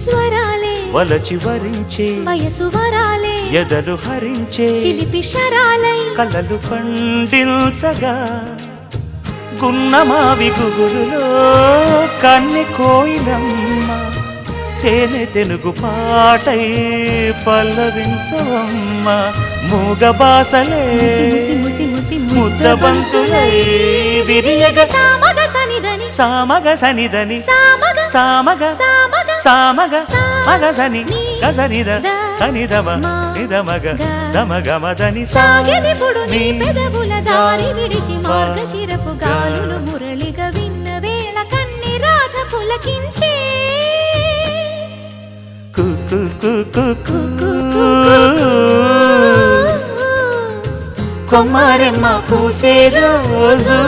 స్వరాలే వలచి వరించే వయసు వరాలే ఎదలు హరించే చిలిపి శరాలై కలలు పండించగా గున్నమావి గుగురులో కన్నె కోయిలమ్మ తేనె తెనుగు పాటై పల్లవించవమ్మ మూగ బాసలే ముద్దబంతులై విరియగ సామగ సనిదని సామగ సనిదని సామగ సామగ సామగ సామగ మగ సని గసనిద సనిదమ నిదమగ దమగమదని సాగెనిపుడు నీ పెదవుల దారి విడిచి మార్గశిరపు గాలులు మురళిగా విన్న వేళ కన్ని రాధ పులకించే కొమ్మారెమ్మ పూసే రోజు